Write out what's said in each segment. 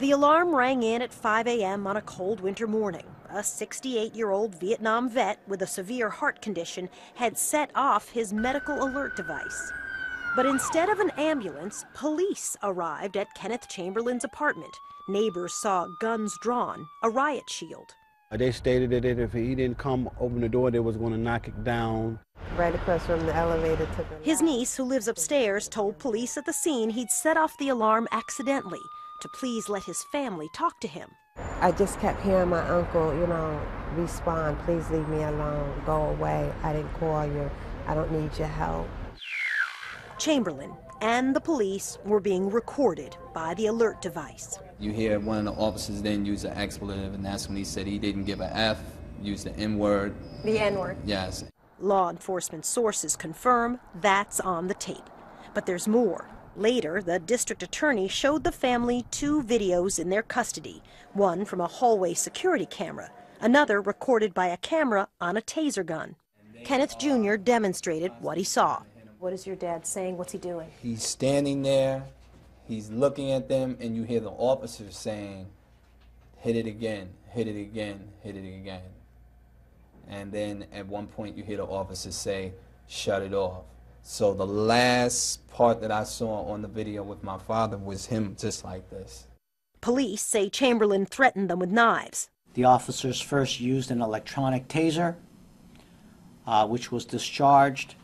The alarm rang in at 5 a.m. on a cold winter morning. A 68-year-old Vietnam vet with a severe heart condition had set off his medical alert device. But instead of an ambulance, police arrived at Kenneth Chamberlain's apartment. Neighbors saw guns drawn, a riot shield. They stated that if he didn't come open the door, they was going to knock it down. Right across from the elevator to the... His niece, who lives upstairs, told police at the scene he'd set off the alarm accidentally to please let his family talk to him. I just kept hearing my uncle, respond, please leave me alone, go away, I didn't call you, I don't need your help. Chamberlain and the police were being recorded by the alert device. You hear one of the officers then use an expletive, and that's when he said he didn't give an F, used the N-word. The N-word? Yes. Law enforcement sources confirm that's on the tape. But there's more. Later, the district attorney showed the family 2 videos in their custody, one from a hallway security camera, another recorded by a camera on a taser gun. Kenneth Jr. demonstrated what he saw. What is your dad saying? What's he doing? He's standing there, he's looking at them, and you hear the officers saying, hit it again, hit it again, hit it again. And then at one point you hear the officers say, shut it off. So the last part that I saw on the video with my father was him just like this. Police say Chamberlain threatened them with knives. The officers first used an electronic taser, which was discharged,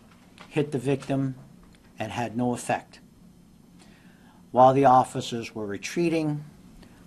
hit the victim, and had no effect. While the officers were retreating,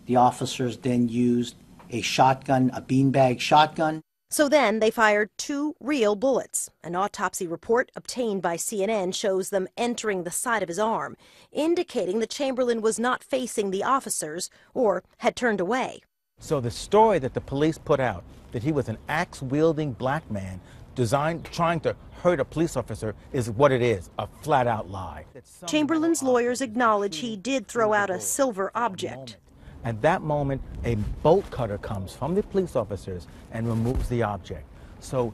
the officers then used a shotgun, a beanbag shotgun. So then they fired 2 real bullets. An autopsy report obtained by CNN shows them entering the side of his arm, indicating that Chamberlain was not facing the officers or had turned away. So the story that the police put out, that he was an axe-wielding black man trying to hurt a police officer, is what it is, a flat-out lie. Chamberlain's lawyers acknowledge he did throw out a silver object. At that moment, a bolt cutter comes from the police officers and removes the object. So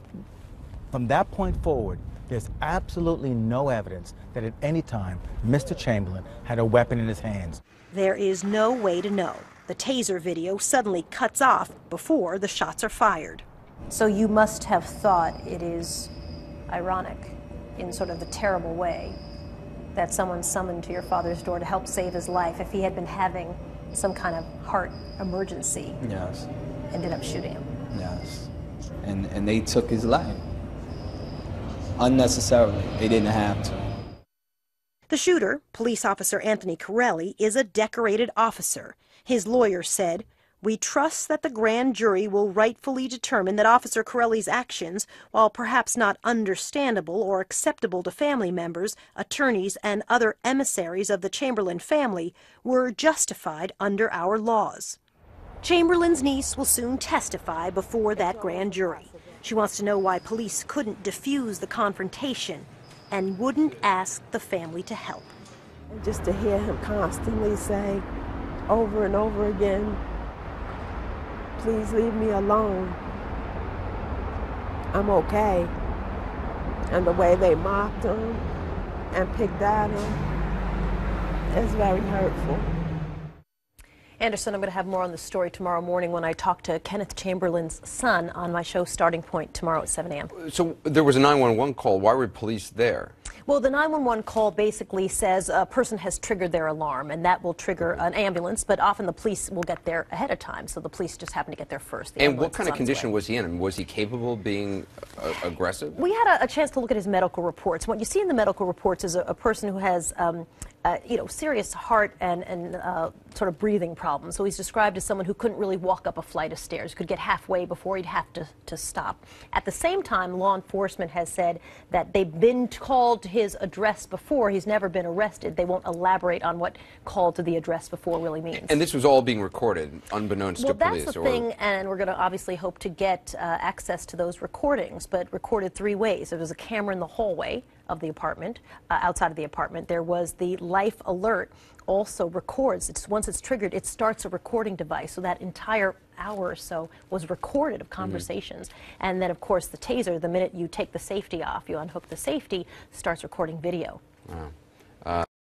from that point forward, there's absolutely no evidence that at any time Mr. Chamberlain had a weapon in his hands. There is no way to know. The taser video suddenly cuts off before the shots are fired. So you must have thought it is ironic, in sort of a terrible way, that someone summoned to your father's door to help save his life if he had been having some kind of heart emergency. Yes. Ended up shooting him. Yes. And they took his life. Unnecessarily. They didn't have to. The shooter, police officer Anthony Corelli, is a decorated officer. His lawyer said, "We trust that the grand jury will rightfully determine that Officer Corelli's actions, while perhaps not understandable or acceptable to family members, attorneys, and other emissaries of the Chamberlain family, were justified under our laws." Chamberlain's niece will soon testify before that grand jury. She wants to know why police couldn't defuse the confrontation and wouldn't ask the family to help. Just to hear him constantly say over and over again, please leave me alone, I'm okay. And the way they mocked him and picked at him is very hurtful. Anderson, I'm going to have more on the story tomorrow morning when I talk to Kenneth Chamberlain's son on my show Starting Point tomorrow at 7 a.m. So there was a 911 call. Why were police there? Well, the 911 call basically says a person has triggered their alarm, and that will trigger an ambulance, but often the police will get there ahead of time, so the police just happen to get there first. And what kind of condition was he in? Was he capable of being aggressive? We had a chance to look at his medical reports. What you see in the medical reports is a person who has serious heart and sort of breathing problems. So he's described as someone who couldn't really walk up a flight of stairs, could get halfway before he'd have to stop. At the same time, law enforcement has said that they've been called to his address before. He's never been arrested. They won't elaborate on what called to the address before really means. And this was all being recorded, unbeknownst to police? Well, that's the thing, and we're going to obviously hope to get access to those recordings, but recorded 3 ways. There was a camera in the hallway of the apartment, outside of the apartment. There was the life alert, also records. Once it's triggered, it starts a recording device. So that entire hour or so was recorded of conversations. And then, of course, the taser, the minute you take the safety off, you unhook the safety, starts recording video. Wow.